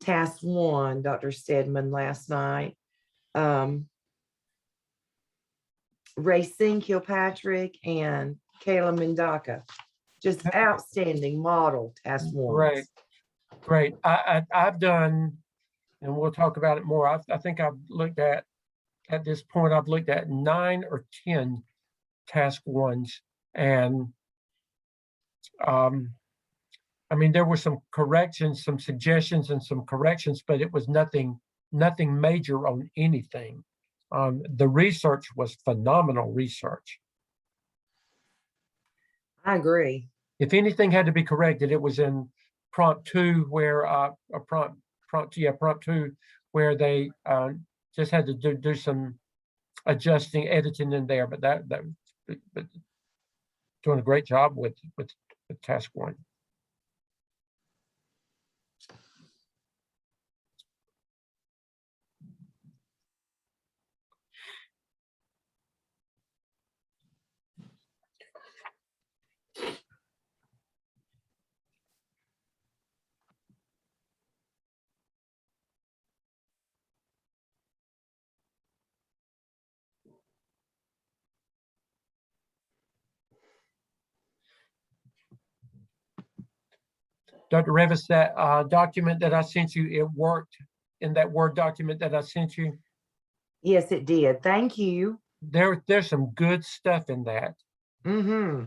task 1, Dr. Stedman, last night. Racine Kilpatrick and Kayla Mendaka. Just outstanding model task 1. Great. I've done, and we'll talk about it more. I think I've looked at this point, I've looked at 9 or 10 task 1s. And I mean, there were some corrections, some suggestions and some corrections, but it was nothing major on anything. The research was phenomenal research. I agree. If anything had to be corrected, it was in prompt 2 where prompt 2 where they just had to do some adjusting, editing in there. But but doing a great job with task 1. Dr. Revis, that document that I sent you, it worked in that Word document that I sent you? Yes, it did. Thank you. There's some good stuff in that. Mm-hmm.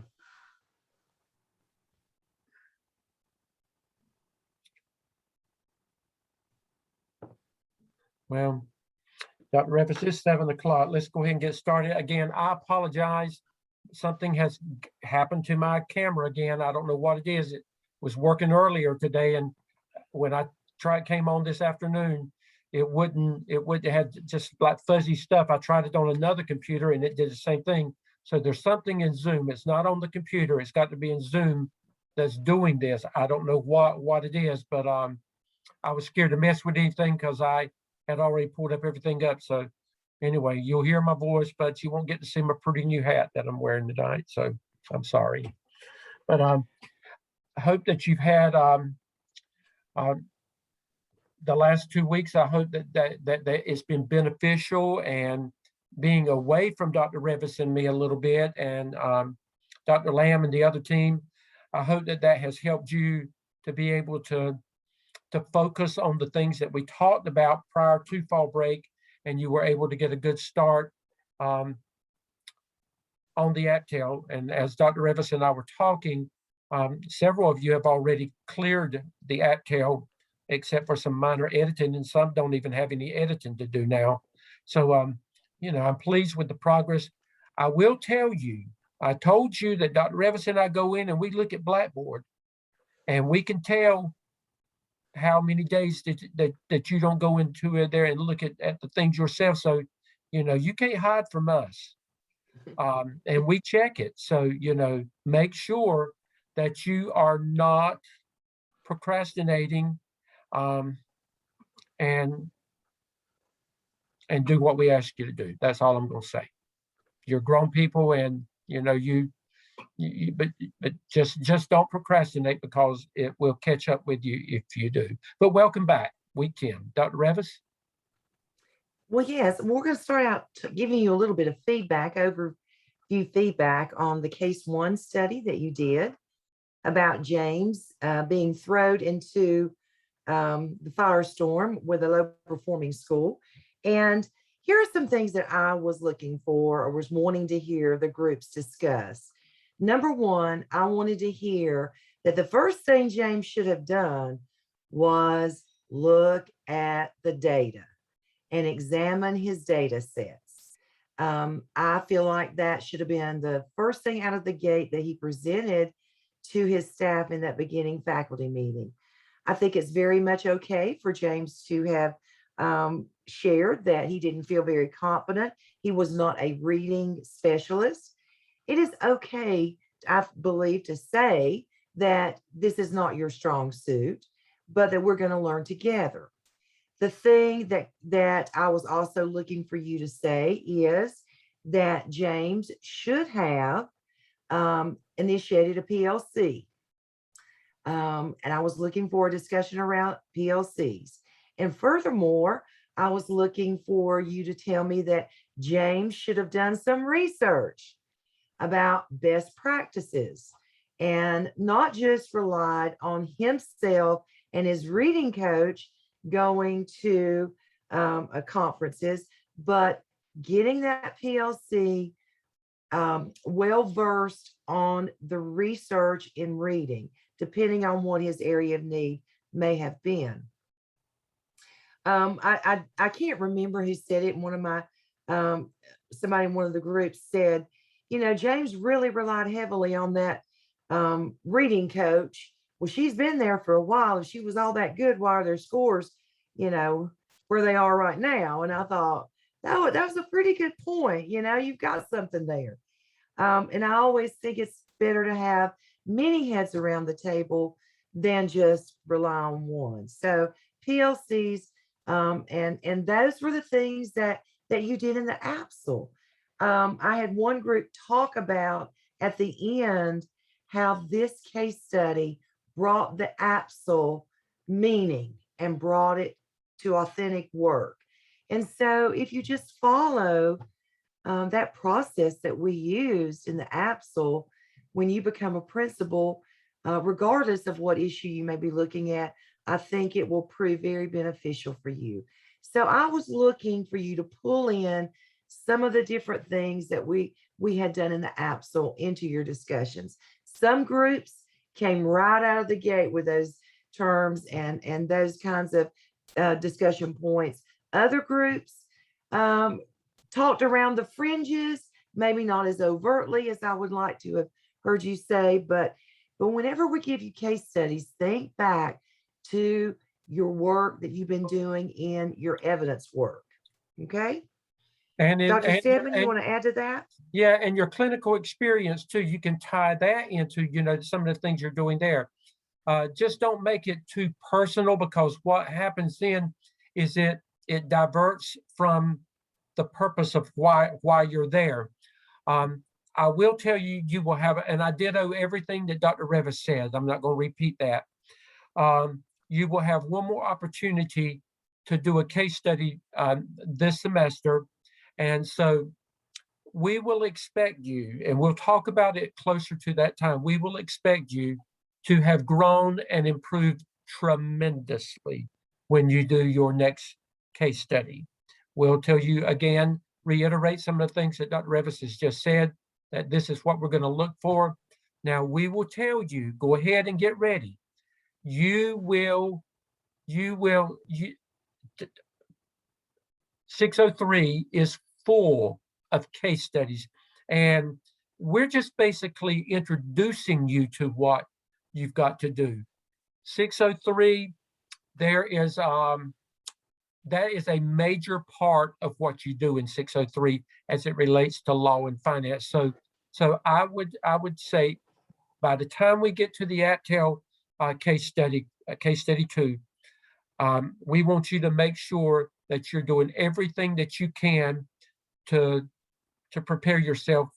Well, Dr. Revis, it's 7 o'clock. Let's go ahead and get started. Again, I apologize. Something has happened to my camera again. I don't know what it is. It was working earlier today, and when I came on this afternoon, it had just like fuzzy stuff. I tried it on another computer and it did the same thing. So there's something in Zoom. It's not on the computer. It's got to be in Zoom that's doing this. I don't know what it is, but I was scared to mess with anything because I had already pulled up everything up. So anyway, you'll hear my voice, but you won't get to see my pretty new hat that I'm wearing tonight. So I'm sorry. But I hope that you've had the last 2 weeks. I hope that it's been beneficial, and being away from Dr. Revis and me a little bit, and Dr. Lamb and the other team, I hope that has helped you to be able to focus on the things that we talked about prior to fall break, and you were able to get a good start on the AAPTEL. And as Dr. Revis and I were talking, several of you have already cleared the AAPTEL, except for some minor editing, and some don't even have any editing to do now. So, I'm pleased with the progress. I will tell you, I told you that Dr. Revis and I go in and we look at Blackboard, and we can tell how many days that you don't go into it there and look at the things yourself. So, you can't hide from us. And we check it. So, make sure that you are not procrastinating, and do what we ask you to do. That's all I'm going to say. You're grown people, and but just don't procrastinate, because it will catch up with you if you do. But welcome back, week 10. Dr. Revis? Well, yes, we're going to start out giving you a little bit of overview feedback on the case 1 study that you did about James being thrown into the firestorm with a low performing school. And here are some things that I was looking for, or was wanting to hear the groups discuss. Number 1, I wanted to hear that the first thing James should have done was look at the data and examine his data sets. I feel like that should have been the first thing out of the gate that he presented to his staff in that beginning faculty meeting. I think it's very much okay for James to have shared that he didn't feel very confident. He was not a reading specialist. It is okay, I believe, to say that this is not your strong suit, but that we're going to learn together. The thing that I was also looking for you to say is that James should have initiated a PLC. And I was looking for a discussion around PLCs. And furthermore, I was looking for you to tell me that James should have done some research about best practices and not just relied on himself and his reading coach going to conferences, but getting that PLC well versed on the research in reading, depending on what his area of need may have been. I can't remember who said it. One of my somebody in one of the groups said, you know, James really relied heavily on that reading coach. Well, she's been there for a while. If she was all that good, why are their scores, you know, where they are right now? And I thought, oh, that was a pretty good point. You know, you've got something there. And I always think it's better to have many heads around the table than just rely on one. So PLCs, and those were the things that you did in the APSL. I had one group talk about at the end how this case study brought the APSL meaning and brought it to authentic work. And so if you just follow that process that we used in the APSL, when you become a principal, regardless of what issue you may be looking at, I think it will prove very beneficial for you. So I was looking for you to pull in some of the different things that we had done in the APSL into your discussions. Some groups came right out of the gate with those terms and those kinds of discussion points. Other groups talked around the fringes, maybe not as overtly as I would like to have heard you say, but whenever we give you case studies, think back to your work that you've been doing in your evidence work. Okay. And Dr. Stedman, you want to add to that? Yeah, and your clinical experience too, you can tie that into, you know, some of the things you're doing there. Just don't make it too personal, because what happens then is it diverts from the purpose of why you're there. I will tell you, you will have, and I ditto everything that Dr. Revis said. I'm not going to repeat that. You will have one more opportunity to do a case study this semester. And so we will expect you, and we'll talk about it closer to that time. We will expect you to have grown and improved tremendously when you do your next case study. We'll tell you again, reiterate some of the things that Dr. Revis has just said, that this is what we're going to look for. Now we will tell you, go ahead and get ready. 603 is full of case studies, and we're just basically introducing you to what you've got to do. 603, there is that is a major part of what you do in 603 as it relates to law and finance. So I would say by the time we get to the AAPTEL case study 2, we want you to make sure that you're doing everything that you can to prepare yourself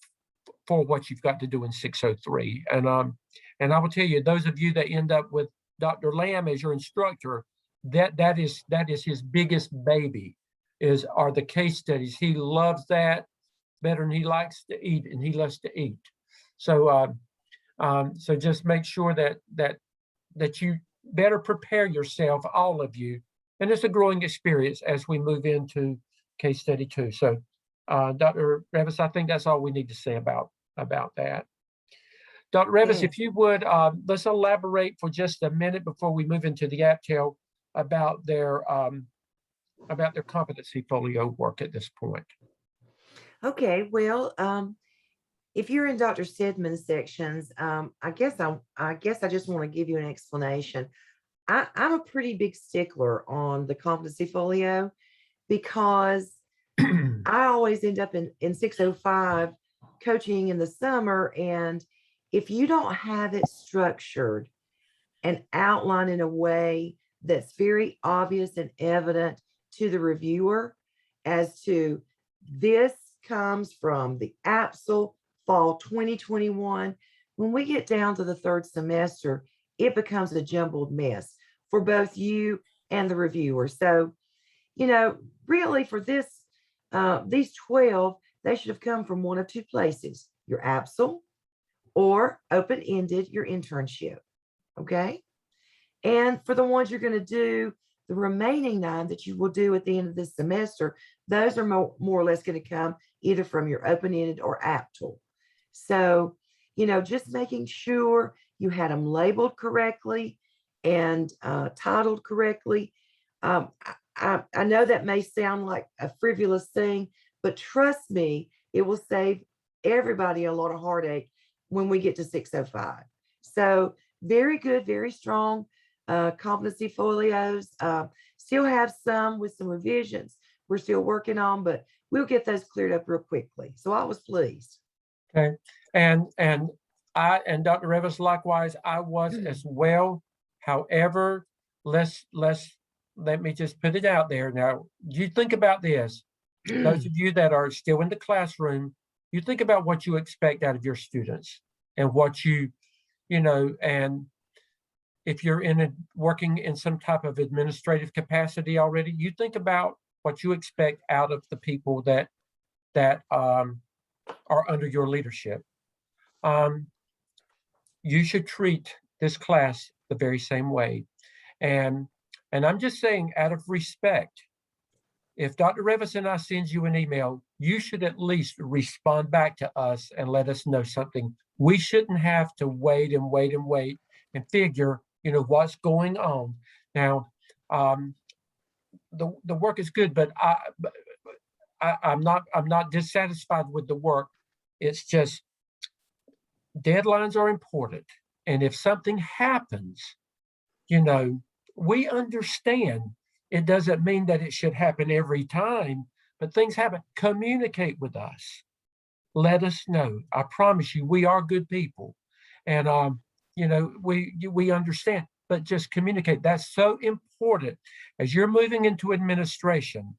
for what you've got to do in 603. And I will tell you, those of you that end up with Dr. Lamb as your instructor, that is his biggest baby, are the case studies. He loves that better than he likes to eat, and he loves to eat. So so just make sure that you better prepare yourself, all of you. And it's a growing experience as we move into case study 2. So Dr. Revis, I think that's all we need to say about that. Dr. Revis, if you would, let's elaborate for just a minute before we move into the AAPTEL about their competency folio work at this point. Okay, well, if you're in Dr. Stedman's sections, I guess I just want to give you an explanation. I'm a pretty big stickler on the competency folio, because I always end up in 605 coaching in the summer. And if you don't have it structured and outlined in a way that's very obvious and evident to the reviewer as to this comes from the APSL fall 2021, when we get down to the third semester, it becomes a jumbled mess for both you and the reviewer. So, really for this, these 12, they should have come from one of two places, your APSL or open-ended, your internship. Okay. And for the ones you're going to do, the remaining 9 that you will do at the end of this semester, those are more or less going to come either from your open-ended or APTEL. So, just making sure you had them labeled correctly and titled correctly. I know that may sound like a frivolous thing, but trust me, it will save everybody a lot of heartache when we get to 605. So very good, very strong competency folios. Still have some with some revisions we're still working on, but we'll get those cleared up real quickly. So I was pleased. Okay. And Dr. Revis, likewise, I was as well. However, let me just put it out there. Now, you think about this. Those of you that are still in the classroom, you think about what you expect out of your students and what and if you're working in some type of administrative capacity already, you think about what you expect out of the people that are under your leadership. You should treat this class the very same way. And I'm just saying, out of respect, if Dr. Revis and I sends you an email, you should at least respond back to us and let us know something. We shouldn't have to wait and wait and wait and figure, what's going on. Now, the work is good, but I'm not dissatisfied with the work. It's just deadlines are important. And if something happens, we understand. It doesn't mean that it should happen every time, but things happen. Communicate with us. Let us know. I promise you, we are good people. And, we understand, but just communicate. That's so important. As you're moving into administration,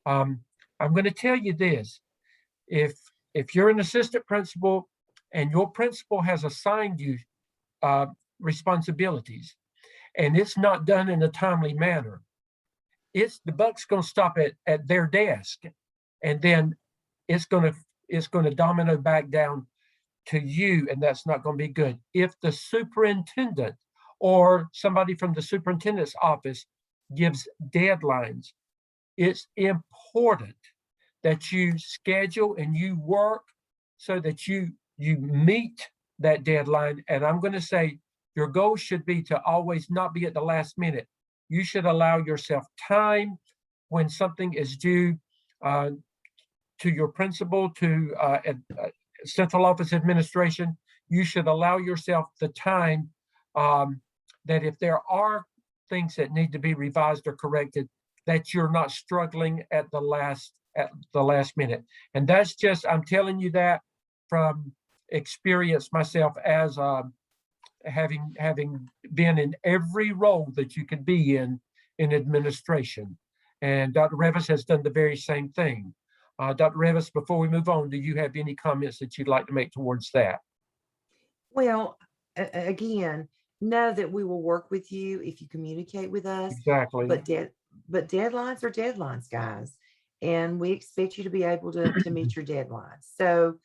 I'm going to tell you this. If you're an assistant principal and your principal has assigned you responsibilities and it's not done in a timely manner, the buck's going to stop at their desk, and then it's going to domino back down to you, and that's not going to be good. If the superintendent or somebody from the superintendent's office gives deadlines, it's important that you schedule and you work so that you meet that deadline. And I'm going to say your goal should be to always not be at the last minute. You should allow yourself time when something is due to your principal, to central office administration. You should allow yourself the time that if there are things that need to be revised or corrected, that you're not struggling at the last minute. And that's just, I'm telling you that from experience myself, as having been in every role that you could be in administration. And Dr. Revis has done the very same thing. Dr. Revis, before we move on, do you have any comments that you'd like to make towards that? Well, again, know that we will work with you if you communicate with us. Exactly. But deadlines are deadlines, guys. And we expect you to be able to meet your deadlines. So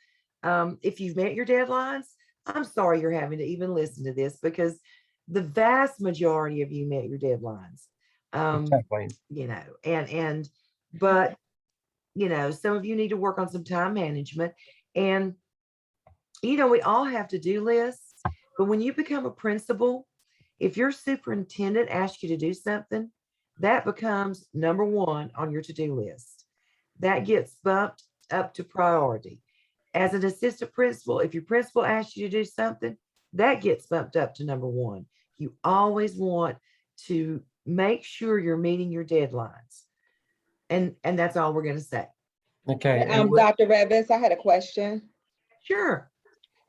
if you've met your deadlines, I'm sorry you're having to even listen to this, because the vast majority of you met your deadlines. Exactly. But some of you need to work on some time management. And we all have to-do lists, but when you become a principal, if your superintendent asks you to do something, that becomes number 1 on your to-do list. That gets bumped up to priority. As an assistant principal, if your principal asks you to do something, that gets bumped up to number 1. You always want to make sure you're meeting your deadlines. And that's all we're going to say. Okay. Dr. Revis, I had a question. Sure.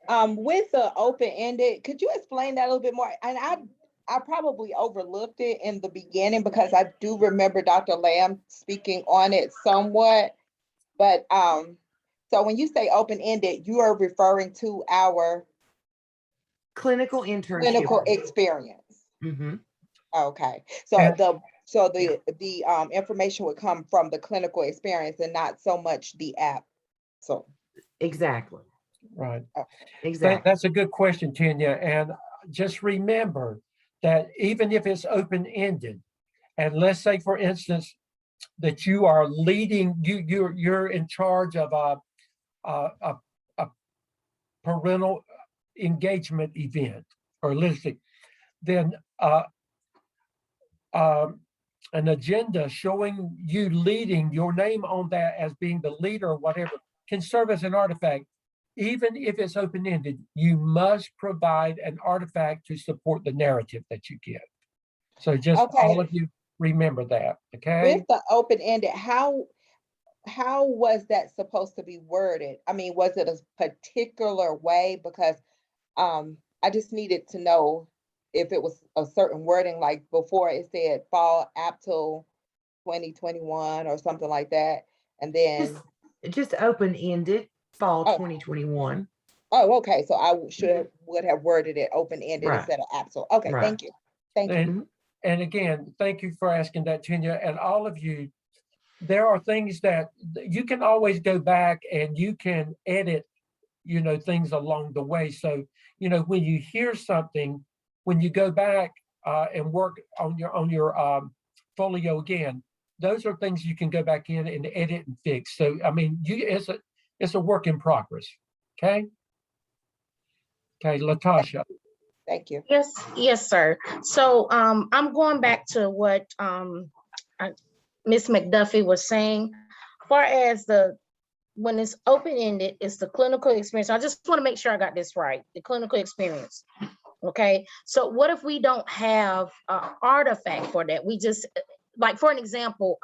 With the open-ended, could you explain that a little bit more? And I probably overlooked it in the beginning because I do remember Dr. Lamb speaking on it somewhat. But so when you say open-ended, you are referring to our clinical internship. Clinical experience. Mm-hmm. Okay. So So the information would come from the clinical experience and not so much the app. So, Exactly, Right. exactly. That's a good question, Tanya. And just remember that even if it's open-ended, and let's say, for instance, that you are leading, you're in charge of a parental engagement event or listing, then an agenda showing you leading, your name on that as being the leader or whatever, can serve as an artifact. Even if it's open-ended, you must provide an artifact to support the narrative that you give. So just all okay, of you remember that, okay? with the open-ended, how was that supposed to be worded? I mean, was it a particular way? Because I just needed to know if it was a certain wording, like before it said fall AAPTEL 2021 or something like that. And then, Just open-ended, fall oh, 2021. oh, okay. So I would have worded it open-ended Right, instead of AAPTEL. Okay, right. thank you. Thank you. And, and again, thank you for asking that, Tanya, and all of you. There are things that you can always go back and you can edit, things along the way. So, when you hear something, when you go back and work on your folio again, those are things you can go back in and edit and fix. So, I mean, it's a work in progress. Okay. Okay, Latasha. Thank you. Yes, sir. So I'm going back to what Ms. McDuffie was saying. Far as when it's open-ended, it's the clinical experience. I just want to make sure I got this right. The clinical experience. Okay. So what if we don't have an artifact for that? We just, like, for an example,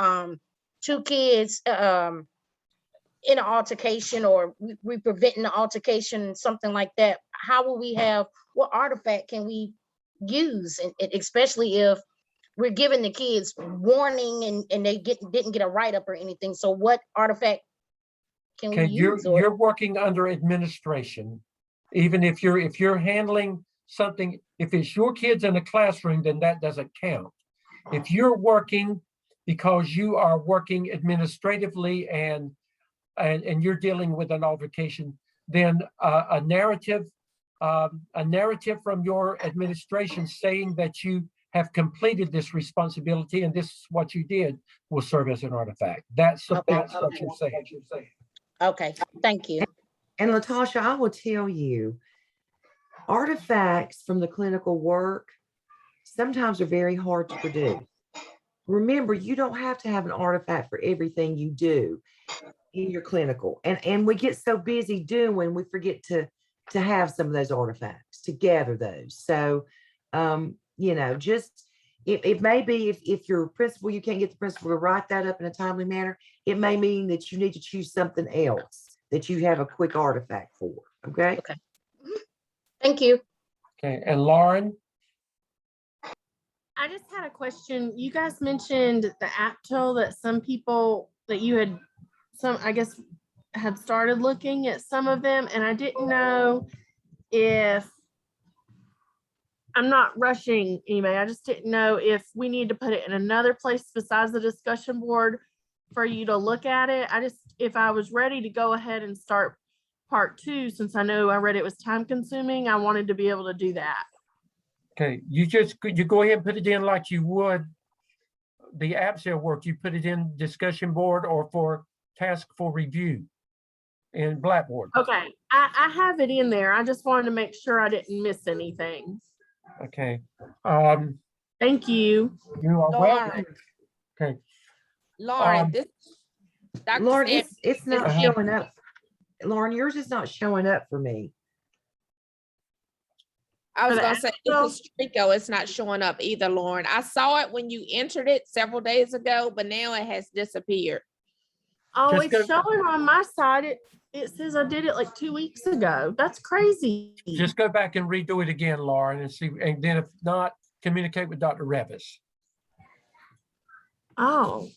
two kids in an altercation, or we preventing the altercation, something like that. How will we have, what artifact can we use? And especially if we're giving the kids warning and they didn't get a write-up or anything. So what artifact can we Okay, use? you're working under administration. Even if you're handling something, if it's your kids in a classroom, then that doesn't count. If you're working because you are working administratively and you're dealing with an altercation, then a narrative from your administration saying that you have completed this responsibility and this is what you did will serve as an artifact. That's what you're saying. Okay, thank you. And Latasha, I will tell you, artifacts from the clinical work sometimes are very hard to produce. Remember, you don't have to have an artifact for everything you do in your clinical. And we get so busy doing when we forget to have some of those artifacts, to gather those. So just it may be if your principal, you can't get the principal to write that up in a timely manner, it may mean that you need to choose something else that you have a quick artifact for. Okay. Okay. Thank you. Okay, and Lauren? I just had a question. You guys mentioned the AAPTEL that some people that you had I guess, had started looking at some of them, and I didn't know if, I'm not rushing anybody, I just didn't know if we need to put it in another place besides the discussion board for you to look at it. If I was ready to go ahead and start part 2, since I know I read it was time consuming, I wanted to be able to do that. Okay, you go ahead and put it in like you would the AAPTEL work. You put it in discussion board or for task for review in Blackboard. Okay, I have it in there. I just wanted to make sure I didn't miss anything. Okay. Thank you. You are welcome. Okay. Lauren, this Dr. Lauren, Stan- it's not Uh-huh. showing up. Lauren, yours is not showing up for me. I was For the gonna say, this is Trico, it's not showing up either, Lauren. I saw it when you entered it several days ago, but now it has disappeared. Oh, Just it's go- showing on my side. It says I did it like 2 weeks ago. That's crazy. Just go back and redo it again, Lauren, and see, and then if not, communicate with Dr. Revis. Oh,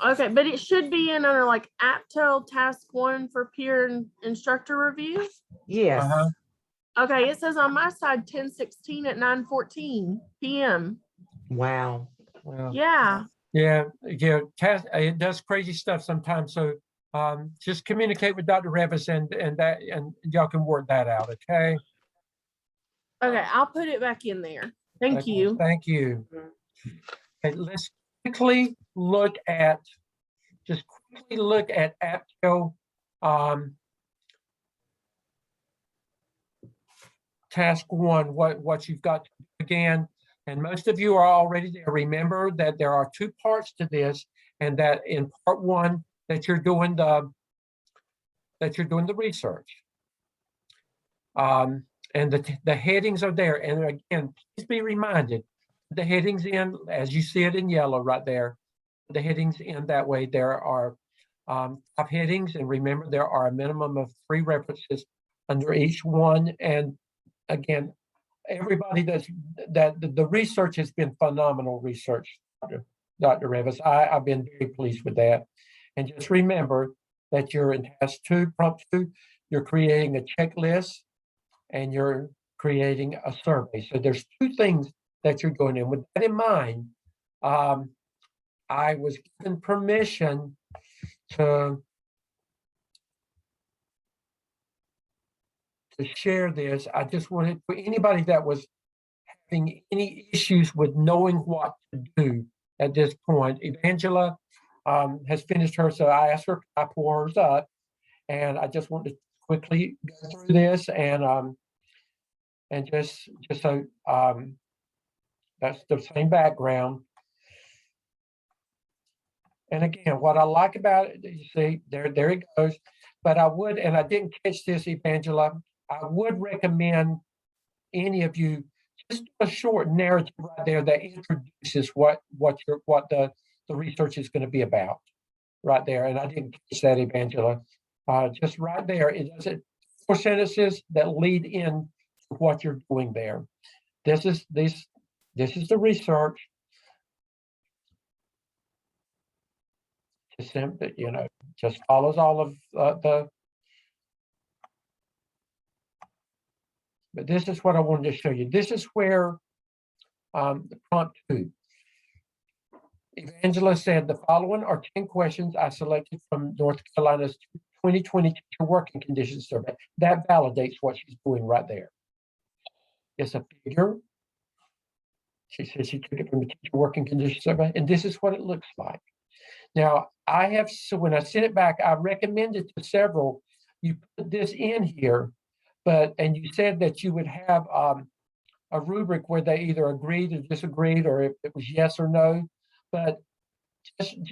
okay. But it should be in under like AAPTEL Task 1 for peer instructor review. Yes. Uh-huh. Okay, it says on my side 10/16 at 9:14 p.m. Wow. Well, Yeah. yeah, it does crazy stuff sometimes. So just communicate with Dr. Revis and y'all can work that out, okay? Okay, I'll put it back in there. Thank Okay, you. Thank you. Okay, let's quickly look at AAPTEL task 1, what you've got to do again. And most of you are already there. Remember that there are 2 parts to this, and that in part 1 that you're doing the research. And the headings are there. And again, please be reminded, the headings in, as you see it in yellow right there, the headings in that way. There are 5 headings, and remember there are a minimum of 3 references under each one. And again, everybody the research has been phenomenal research, Dr. Revis. I've been very pleased with that. And just remember that you're in task 2, prompt 2, you're creating a checklist and you're creating a survey. So there's 2 things that you're doing. And with that in mind, I was given permission to share this. I just wanted for anybody that was having any issues with knowing what to do at this point. Evangela has finished hers, so I asked her, I pull hers up, and I just wanted to quickly go through this and just so that's the same background. And again, what I like about it, you see, there it goes. But I would, and I didn't catch this, Evangela, I would recommend any of you just a short narrative right there that introduces what the research is going to be about right there. And I didn't catch that, Evangela. Just right there, it does it 4 sentences that lead in to what you're doing there. This is the research. Just simply, just follows all of the. But this is what I wanted to show you. This is where the prompt 2. Evangela said the following are 10 questions I selected from North Carolina's 2020 Teacher Working Conditions Survey. That validates what she's doing right there. It's a figure. She says she took it from the Teacher Working Conditions Survey, and this is what it looks like. Now, so when I sent it back, I recommended to several, you put this in here, and you said that you would have a rubric where they either agreed or disagreed, or if it was yes or no. But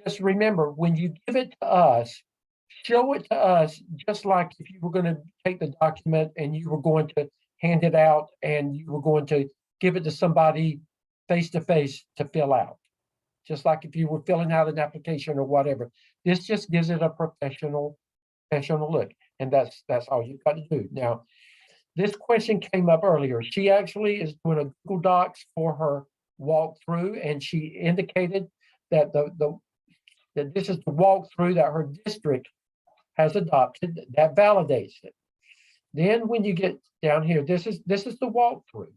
just remember, when you give it to us, show it to us just like if you were going to take the document and you were going to hand it out and you were going to give it to somebody face to face to fill out. Just like if you were filling out an application or whatever. This just gives it a professional look. And that's all you've got to do. Now, this question came up earlier. She actually is doing a Google Docs for her walkthrough, and she indicated that that this is the walkthrough that her district has adopted. That validates it. Then when you get down here, this is the walkthrough.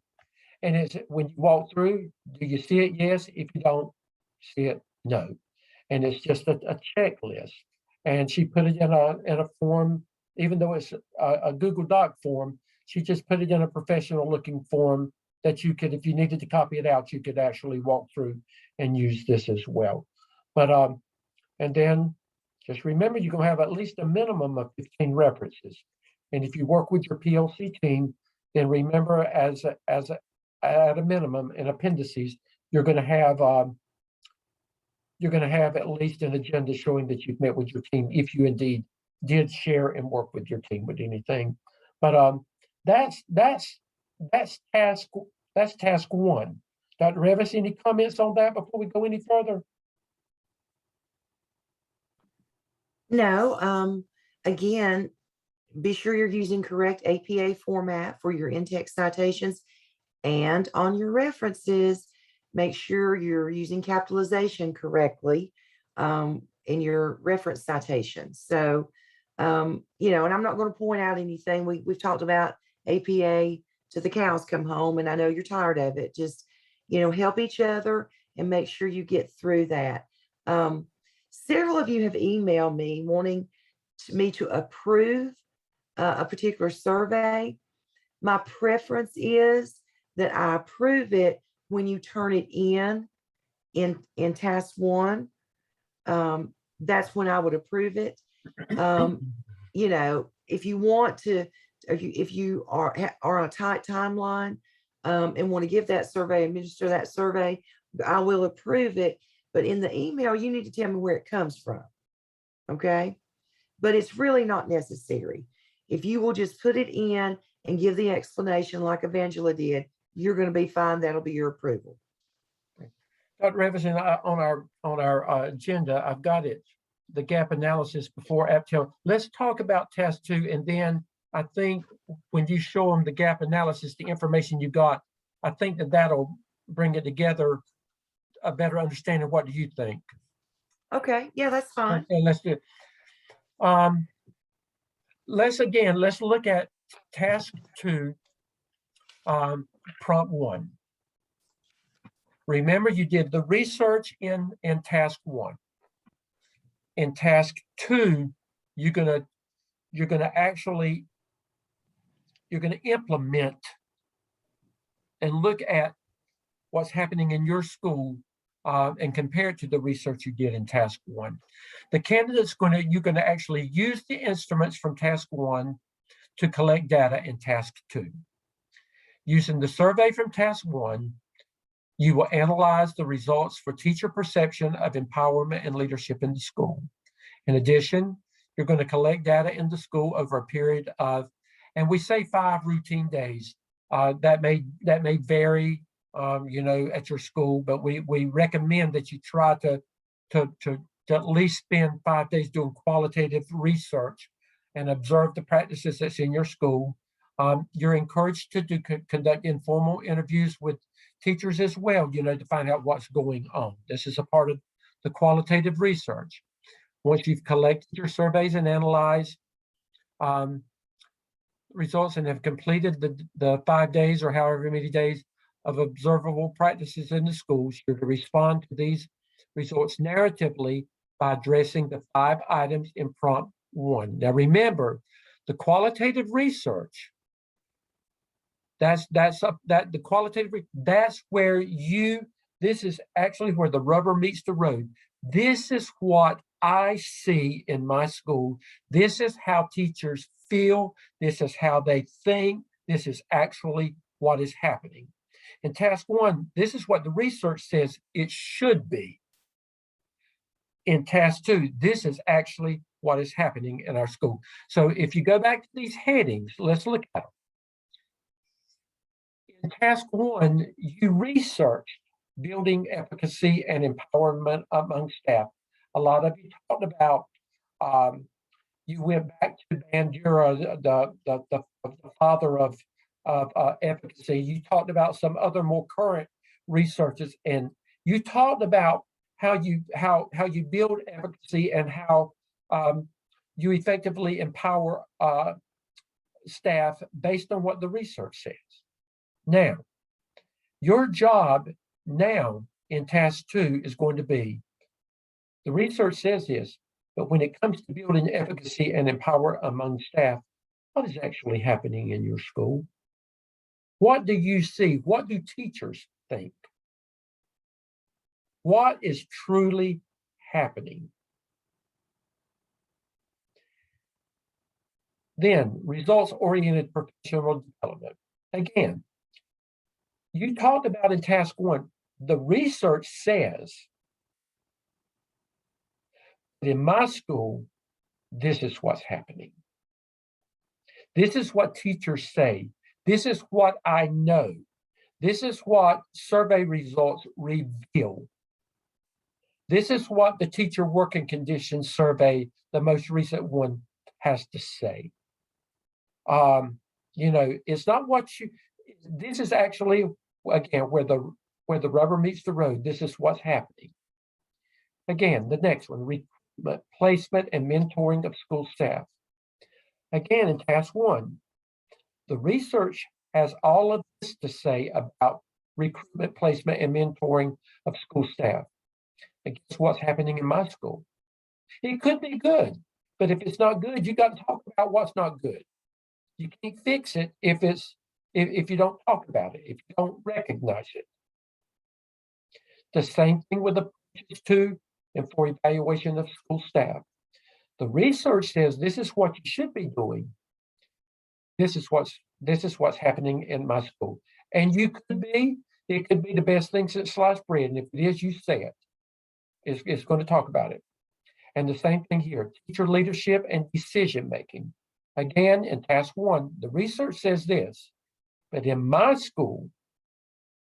And it's when you walk through, do you see it? Yes. If you don't see it, no. And it's just a checklist. And she put it in a form, even though it's a Google Doc form, she just put it in a professional looking form that you could, if you needed to copy it out, you could actually walk through and use this as well. But and then just remember, you're going to have at least a minimum of 15 references. And if you work with your PLC team, then remember at a minimum in appendices, you're going to have at least an agenda showing that you've met with your team, if you indeed did share and work with your team with anything. But that's task 1. Dr. Revis, any comments on that before we go any further? No, again, be sure you're using correct APA format for your in-text citations, and on your references, make sure you're using capitalization correctly in your reference citations. So, and I'm not going to point out anything. We've talked about APA to the cows come home, and I know you're tired of it. Just, help each other and make sure you get through that. Several of you have emailed me wanting me to approve a particular survey. My preference is that I approve it when you turn it in task 1. That's when I would approve it. You know, if you want to, if you are on a tight timeline and want to give that survey, administer that survey, I will approve it. But in the email, you need to tell me where it comes from. Okay. But it's really not necessary. If you will just put it in and give the explanation like Evangela did, you're going to be fine. That'll be your approval. Dr. Revis, on our agenda, I've got it, the gap analysis before AAPTEL. Let's talk about task 2, and then I think when you show them the gap analysis, the information you got, I think that'll bring it together, a better understanding. What do you think? Okay, yeah, that's fine. Okay, let's do it. Let's look at task 2, prompt 1. Remember, you did the research in task 1. In task 2, you're gonna implement and look at what's happening in your school and compare it to the research you did in task 1. The candidate's you're gonna actually use the instruments from task 1 to collect data in task 2. Using the survey from task 1, you will analyze the results for teacher perception of empowerment and leadership in the school. In addition, you're going to collect data in the school over a period of, and we say 5 routine days. That may vary, you know, at your school, but we recommend that you try to at least spend 5 days doing qualitative research and observe the practices that's in your school. You're encouraged to conduct informal interviews with teachers as well, you know, to find out what's going on. This is a part of the qualitative research. Once you've collected your surveys and analyzed results and have completed the 5 days or however many days of observable practices in the schools, you're to respond to these results narratively by addressing the 5 items in prompt 1. Now remember, the qualitative research, that's where this is actually where the rubber meets the road. This is what I see in my school. This is how teachers feel. This is how they think. This is actually what is happening. In task 1, this is what the research says it should be. In task 2, this is actually what is happening in our school. So if you go back to these headings, let's look at them. In task 1, you researched building efficacy and empowerment among staff. A lot of you talked about, you went back to Bandura, the father of efficacy. You talked about some other more current researches, and you talked about how you build efficacy and how you effectively empower staff based on what the research says. Now, your job now in task 2 is going to be, the research says this, but when it comes to building efficacy and empower among staff, what is actually happening in your school? What do you see? What do teachers think? What is truly happening? Then, results-oriented professional development. Again, you talked about in task 1, the research says that in my school, this is what's happening. This is what teachers say. This is what I know. This is what survey results reveal. This is what the teacher working conditions survey, the most recent one, has to say. You know, it's not what this is actually, again, where the rubber meets the road. This is what's happening. Again, the next one, placement and mentoring of school staff. Again, in task 1, the research has all of this to say about recruitment, placement, and mentoring of school staff. And guess what's happening in my school? It could be good, but if it's not good, you got to talk about what's not good. You can't fix it if you don't talk about it, if you don't recognize it. The same thing with approaches to and for evaluation of school staff. The research says this is what you should be doing. This is what's happening in my school. And it could be the best thing since sliced bread. And if it is, you say it. It's going to talk about it. And the same thing here, teacher leadership and decision making. Again, in task 1, the research says this, but in my school,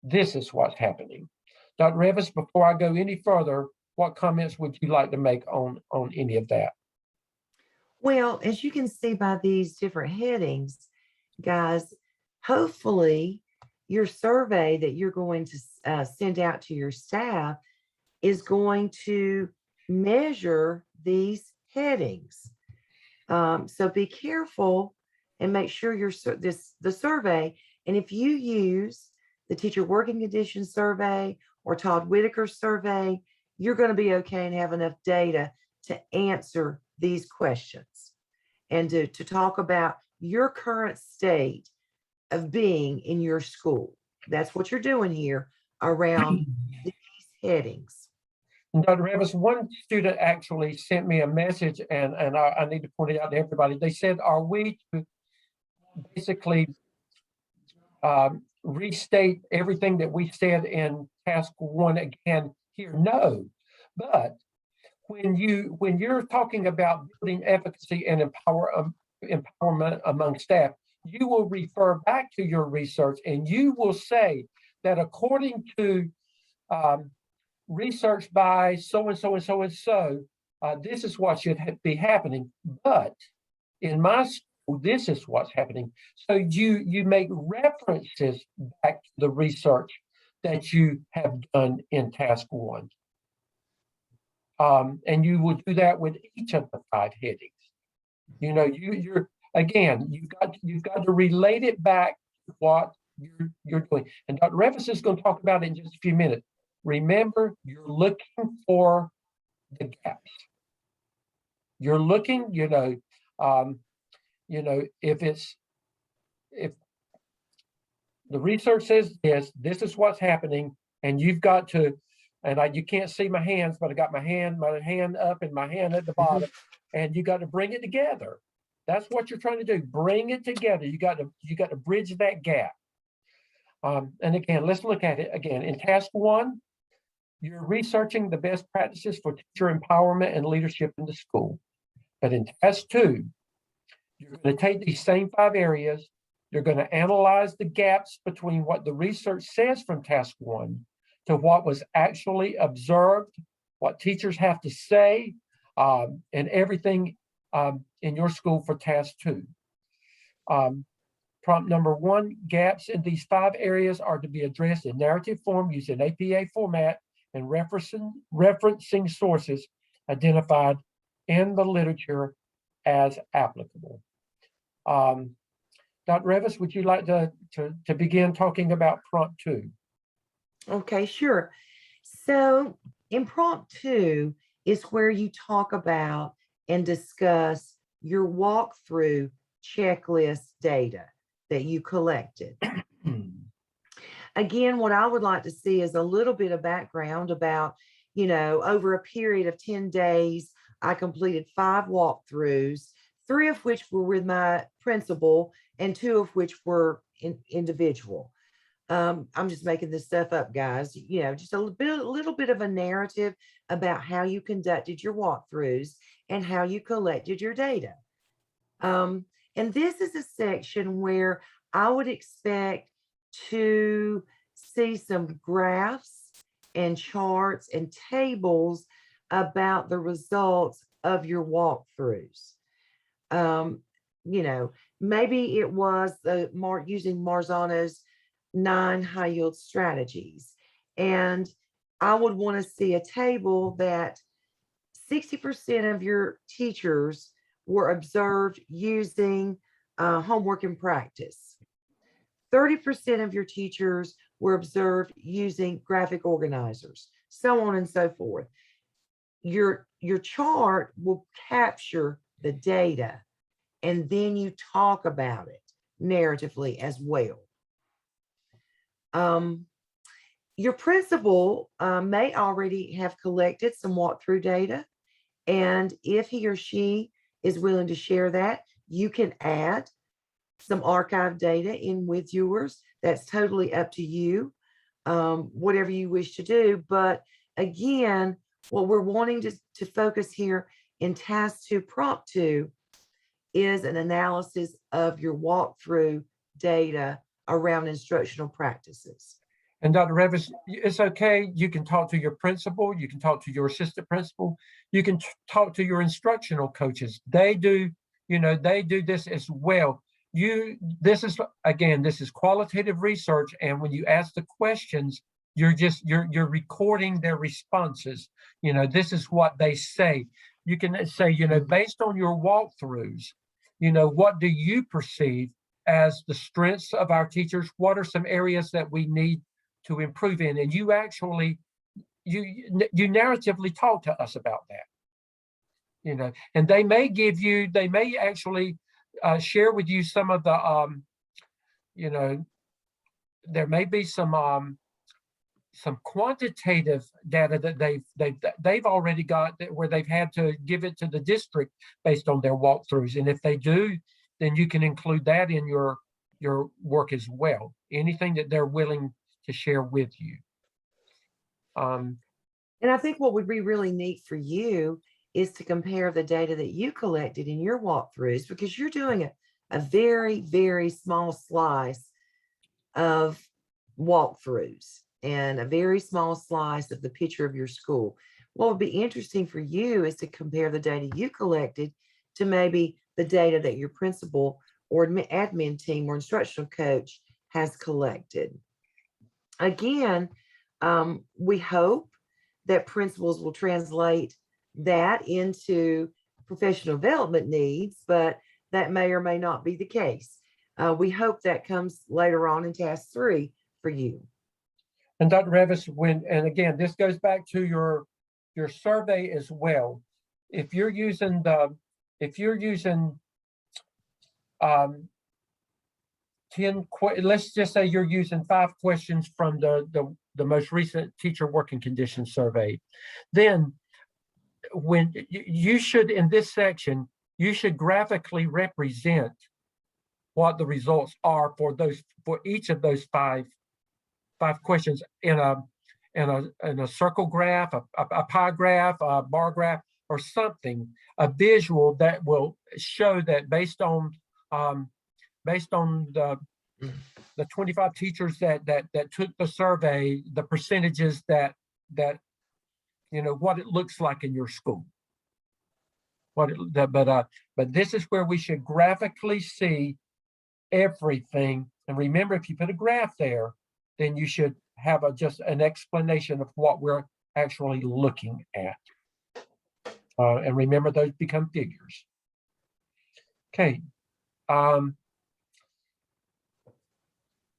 this is what's happening. Dr. Revis, before I go any further, what comments would you like to make on any of that? Well, as you can see by these different headings, guys, hopefully your survey that you're going to send out to your staff is going to measure these headings. So be careful and make sure the survey, and if you use the teacher working conditions survey or Todd Whitaker survey, you're going to be okay and have enough data to answer these questions and to talk about your current state of being in your school. That's what you're doing here around these headings. Dr. Revis, one student actually sent me a message, and I need to point it out to everybody. They said, are we to basically restate everything that we said in task 1 again here? No, but when you're talking about building efficacy and empowerment among staff, you will refer back to your research and you will say that according to research by so-and-so and so-and-so, this is what should be happening. But in my school, this is what's happening. So you make references back to the research that you have done in task 1. And you will do that with each of the 5 headings. You know, you're again, you've got to relate it back to what you're doing. And Dr. Revis is going to talk about it in just a few minutes. Remember, you're looking for the gaps. You're looking, if the research says this is what's happening, and you've got to, and you can't see my hands, but I got my hand up and my hand at the bottom, and you got to bring it together. That's what you're trying to do. Bring it together. You got to bridge that gap. And again, let's look at it again. In task 1, you're researching the best practices for teacher empowerment and leadership in the school. But in task 2, you're going to take these same 5 areas. You're going to analyze the gaps between what the research says from task 1 to what was actually observed, what teachers have to say, and everything in your school for task 2. Prompt number 1, gaps in these 5 areas are to be addressed in narrative form using APA format and referencing sources identified in the literature as applicable. Dr. Revis, would you like to begin talking about prompt 2? Okay, sure. So in prompt 2 is where you talk about and discuss your walkthrough checklist data that you collected. Again, what I would like to see is a little bit of background about, over a period of 10 days, I completed 5 walkthroughs, 3 of which were with my principal and 2 of which were individual. I'm just making this stuff up, guys. Just a little bit of a narrative about how you conducted your walkthroughs and how you collected your data. And this is a section where I would expect to see some graphs and charts and tables about the results of your walkthroughs. Maybe it was using Marzano's 9 high yield strategies. And I would want to see a table that 60% of your teachers were observed using homework and practice. 30% of your teachers were observed using graphic organizers, so on and so forth. Your chart will capture the data, and then you talk about it narratively as well. Your principal may already have collected some walkthrough data, and if he or she is willing to share that, you can add some archive data in with yours. That's totally up to you, whatever you wish to do. But again, what we're wanting to focus here in task 2, prompt 2, is an analysis of your walkthrough data around instructional practices. And Dr. Revis, it's okay. You can talk to your principal. You can talk to your assistant principal. You can talk to your instructional coaches. They do, they do this as well. This is qualitative research. And when you ask the questions, you're recording their responses. This is what they say. You can say, based on your walkthroughs, what do you perceive as the strengths of our teachers? What are some areas that we need to improve in? And you actually, you narratively talk to us about that, and they may actually share with you some of the, there may be some quantitative data that they've already got where they've had to give it to the district based on their walkthroughs. And if they do, then you can include that in your work as well. Anything that they're willing to share with you. And I think what would be really neat for you is to compare the data that you collected in your walkthroughs, because you're doing a very, very small slice of walkthroughs and a very small slice of the picture of your school. What would be interesting for you is to compare the data you collected to maybe the data that your principal or admin team or instructional coach has collected. Again, we hope that principals will translate that into professional development needs, but that may or may not be the case. We hope that comes later on in task 3 for you. And Dr. Revis, and again, this goes back to your survey as well. If you're using 10, let's just say you're using 5 questions from the most recent teacher working conditions survey, then when you should, in this section, you should graphically represent what the results are for each of those five questions in a circle graph, a pie graph, a bar graph, or something, a visual that will show that based on the 25 teachers that took the survey, the percentages that what it looks like in your school. But this is where we should graphically see everything. And remember, if you put a graph there, then you should have just an explanation of what we're actually looking at. And remember, those become figures. Okay.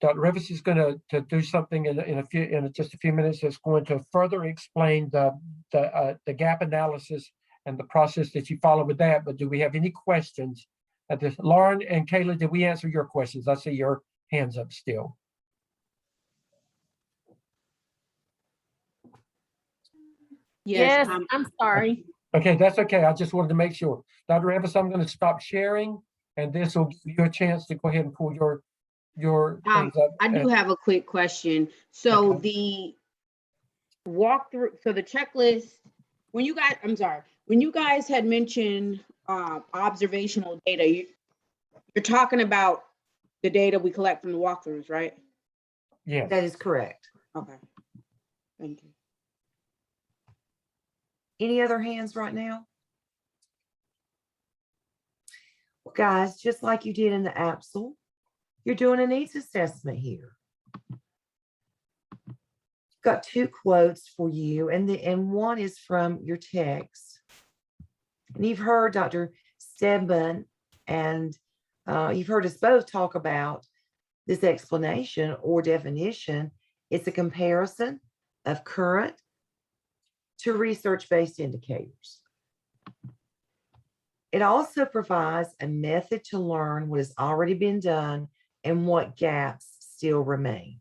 Dr. Revis is going to do something in just a few minutes that's going to further explain the gap analysis and the process that you follow with that. But do we have any questions at this? Lauren and Kayla, did we answer your questions? I see your hands up still. Yes, I'm sorry. Okay, that's okay. I just wanted to make sure. Dr. Revis, I'm going to stop sharing, and this will give you a chance to go ahead and pull your things up. I do have a quick question. So the walkthrough, so the checklist, when you guys had mentioned observational data, you're talking about the data we collect from the walkthroughs, right? Yeah, That is correct. Okay. Thank you. Any other hands right now? Well, guys, just like you did in the AAPTEL, you're doing a needs assessment here. Got 2 quotes for you, and one is from your text. And you've heard Dr. Stedman and you've heard us both talk about this explanation or definition It's a comparison of current to research-based indicators. It also provides a method to learn what has already been done and what gaps still remain.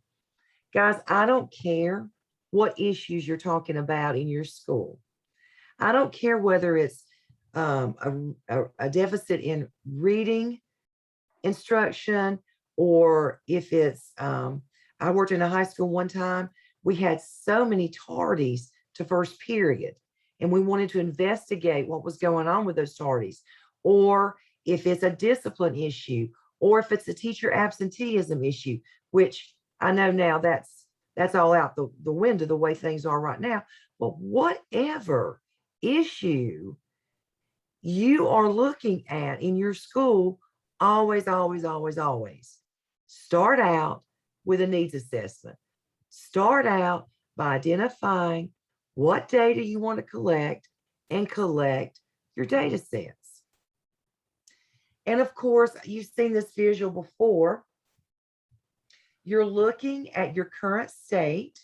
Guys, I don't care what issues you're talking about in your school. I don't care whether it's a deficit in reading instruction, or if it's, I worked in a high school one time, we had so many tardies to first period, and we wanted to investigate what was going on with those tardies, or if it's a discipline issue, or if it's a teacher absenteeism issue, which I know now that's all out the window the way things are right now. But whatever issue you are looking at in your school, always start out with a needs assessment. Start out by identifying what data you want to collect and collect your data sets. And of course, you've seen this visual before. You're looking at your current state,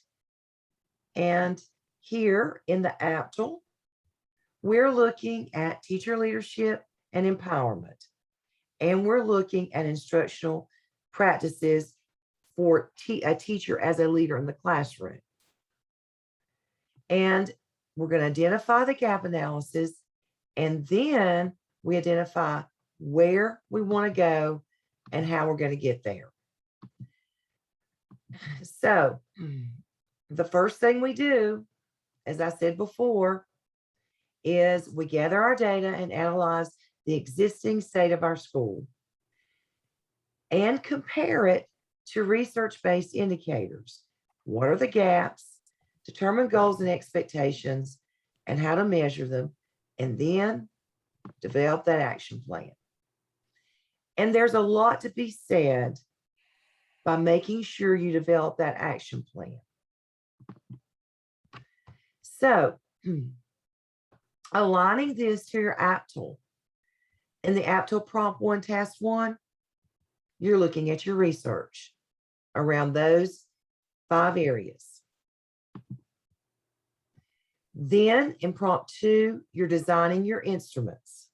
and here in the AAPTEL, we're looking at teacher leadership and empowerment. And we're looking at instructional practices for a teacher as a leader in the classroom. And we're going to identify the gap analysis, and then we identify where we want to go and how we're going to get there. So the first thing we do, as I said before, is we gather our data and analyze the existing state of our school and compare it to research-based indicators. What are the gaps? Determine goals and expectations and how to measure them, and then develop that action plan. And there's a lot to be said by making sure you develop that action plan. So, aligning this to your AAPTEL. In the AAPTEL Prompt 1, Task 1, you're looking at your research around those 5 areas. Then in Prompt 2, you're designing your instruments.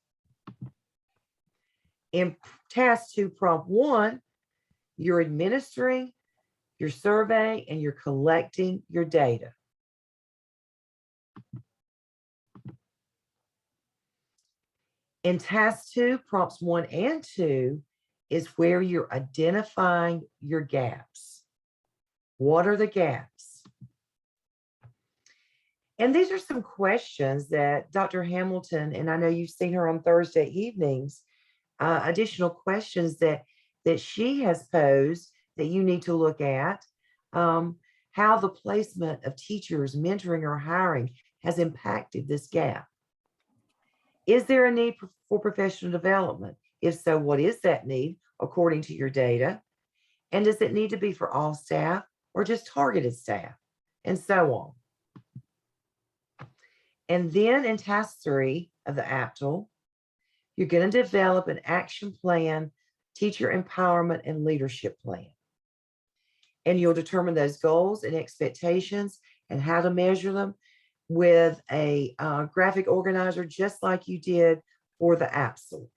In Task 2, Prompt 1, you're administering your survey and you're collecting your data. In Task 2, Prompts 1 and 2 is where you're identifying your gaps. What are the gaps? And these are some questions that Dr. Hamilton, and I know you've seen her on Thursday evenings, additional questions that she has posed that you need to look at. How the placement of teachers, mentoring or hiring has impacted this gap. Is there a need for professional development? If so, what is that need according to your data? And does it need to be for all staff or just targeted staff? And so on. And then in Task 3 of the AAPTEL, you're going to develop an action plan, teacher empowerment and leadership plan. And you'll determine those goals and expectations and how to measure them with a graphic organizer, just like you did for the AAPTEL.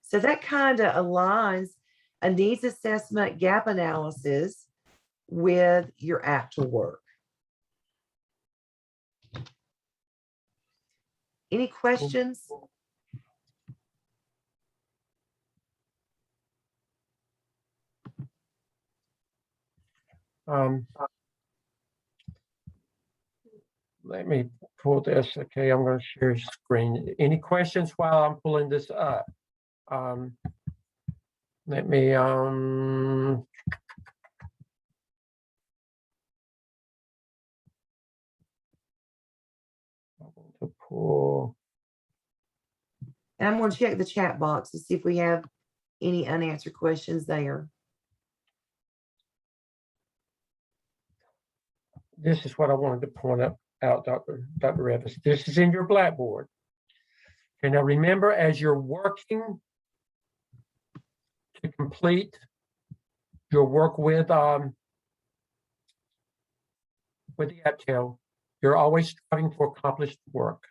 So that kind of aligns a needs assessment gap analysis with your AAPTEL work. Any questions? Let me pull this. Okay, I'm going to share screen. Any questions while I'm pulling this up? Let me I'm going to pull. And I'm going to check the chat box to see if we have any unanswered questions there. This is what I wanted to point out, Dr. Revis. This is in your Blackboard. Okay, now remember, as you're working to complete your work with with the AAPTEL, you're always striving for accomplished work.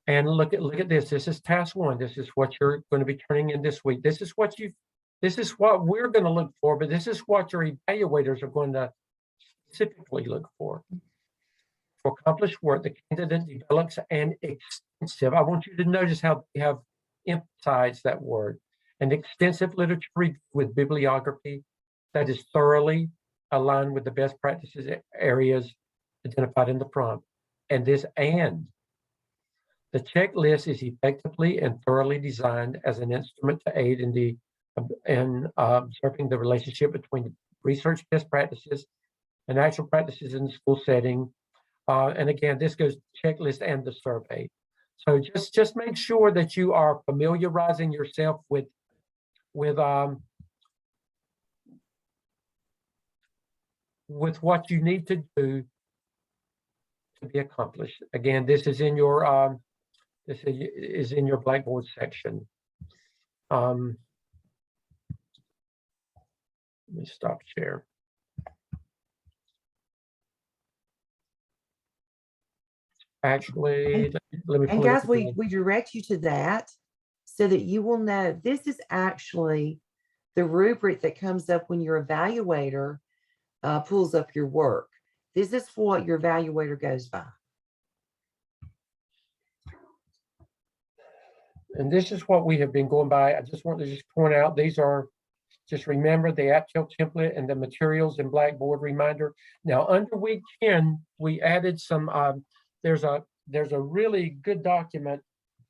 And look at this. This is task one. This is what you're going to be turning in this week. This is what we're going to look for, but this is what your evaluators are going to specifically look for. For accomplished work, the candidate develops an extensive, I want you to notice how they have emphasized that word, an extensive literature review with bibliography that is thoroughly aligned with the best practices areas identified in the prompt. And the checklist is effectively and thoroughly designed as an instrument to aid in observing the relationship between research best practices and actual practices in the school setting. And again, this goes to checklist and the survey. So just make sure that you are familiarizing yourself with what you need to do to be accomplished. Again, this is in your Blackboard section. Let me stop share. Actually, let me. And guys, we direct you to that so that you will know this is actually the rubric that comes up when your evaluator pulls up your work. This is what your evaluator goes by. And this is what we have been going by. I just want to point out, these are, just remember the AAPTEL template and the materials in Blackboard reminder. Now under week 10, we added some, there's a really good document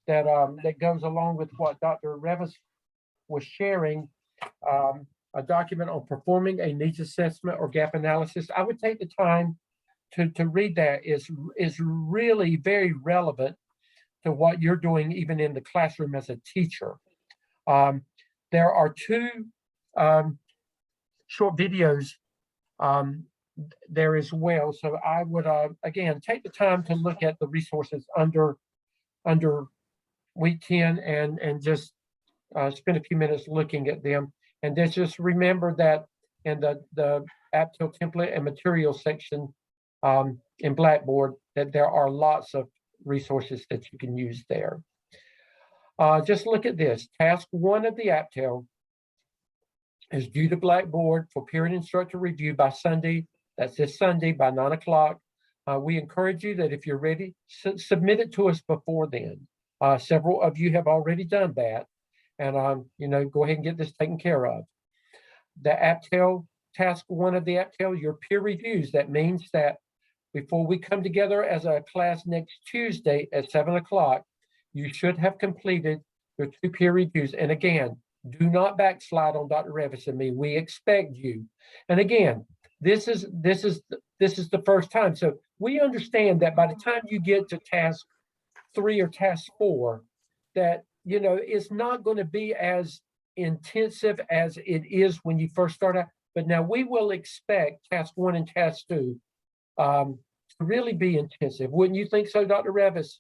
that that goes along with what Dr. Revis was sharing, a document on performing a needs assessment or gap analysis. I would take the time to read that. Is really very relevant to what you're doing even in the classroom as a teacher. There are two short videos there as well. So I would, again, take the time to look at the resources under week 10 and just spend a few minutes looking at them. And then just remember that in the AAPTEL template and material section in Blackboard, that there are lots of resources that you can use there. Just look at this. Task 1 of the AAPTEL is due to Blackboard for peer and instructor review by Sunday. That's this Sunday by 9 o'clock. We encourage you that if you're ready, submit it to us before then. Several of you have already done that. And go ahead and get this taken care of. The AAPTEL, task 1 of the AAPTEL, your peer reviews. That means that before we come together as a class next Tuesday at 7 o'clock, you should have completed your 2 peer reviews. And again, do not backslide on Dr. Revis and me. We expect you. And again, this is the first time. So we understand that by the time you get to task 3 or task 4, that it's not going to be as intensive as it is when you first start out. But now we will expect task 1 and task 2 to really be intensive. Wouldn't you think so, Dr. Revis?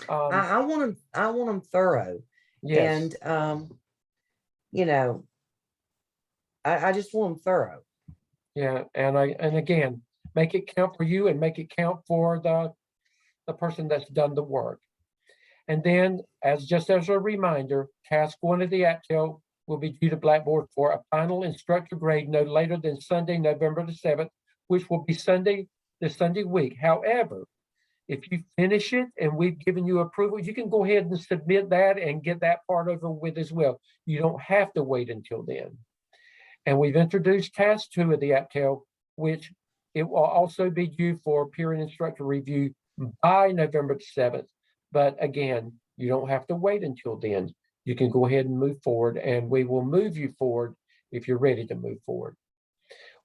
I want them thorough. Yes. And I just want them thorough. Yeah, and again, make it count for you and make it count for the person that's done the work. And then, just as a reminder, task 1 of the AAPTEL will be due to Blackboard for a final instructor grade no later than Sunday, November the 7th, which will be the Sunday week. However, if you finish it and we've given you approval, you can go ahead and submit that and get that part over with as well. You don't have to wait until then. And we've introduced task 2 of the AAPTEL, which it will also be due for peer and instructor review by November the 7th. But again, you don't have to wait until then. You can go ahead and move forward, and we will move you forward if you're ready to move forward.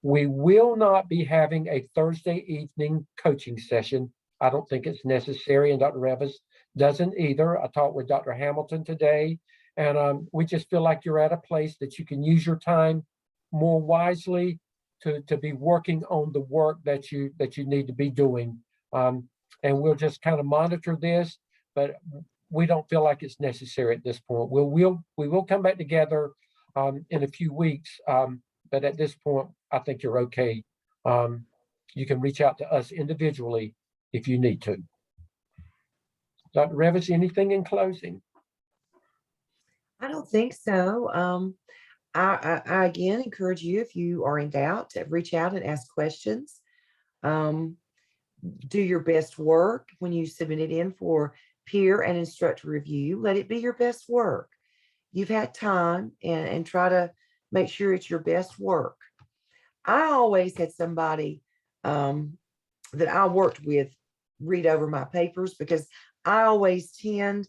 We will not be having a Thursday evening coaching session. I don't think it's necessary, and Dr. Revis doesn't either. I talked with Dr. Hamilton today, and we just feel like you're at a place that you can use your time more wisely to be working on the work that you need to be doing. And we'll just kind of monitor this, but we don't feel like it's necessary at this point. We will come back together in a few weeks, but at this point, I think you're okay you can reach out to us individually if you need to. Dr. Revis, anything in closing? I don't think so. I again encourage you, if you are in doubt, to reach out and ask questions. Do your best work when you submit it in for peer and instructor review. Let it be your best work. You've had time, and try to make sure it's your best work. I always had somebody that I worked with read over my papers, because I always tend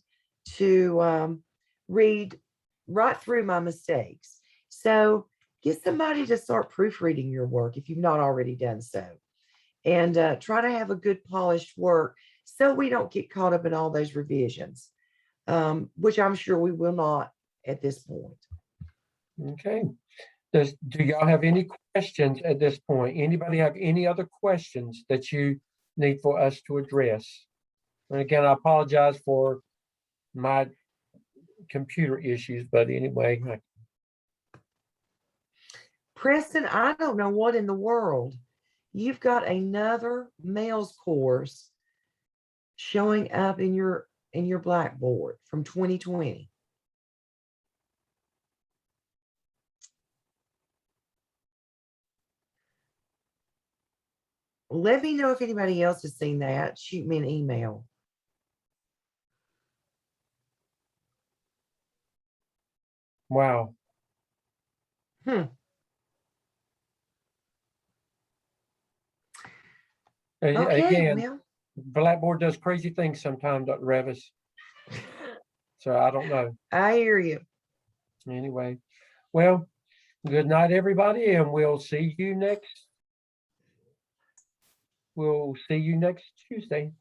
to read right through my mistakes. So get somebody to start proofreading your work if you've not already done so. And try to have a good polished work so we don't get caught up in all those revisions, which I'm sure we will not at this point. Okay. Do y'all have any questions at this point? Anybody have any other questions that you need for us to address? And again, I apologize for my computer issues, but anyway. Preston, I don't know what in the world. You've got another males course showing up in your Blackboard from 2020. Let me know if anybody else has seen that. Shoot me an email. Wow. Okay, Again, well, Blackboard does crazy things sometimes, Dr. Revis. So I don't know. I hear you. Anyway, well, good night, everybody, and we'll see you next Tuesday.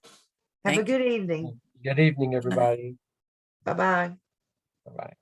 Have a Thank you. good evening. Good evening, everybody. Bye-bye. Bye-bye.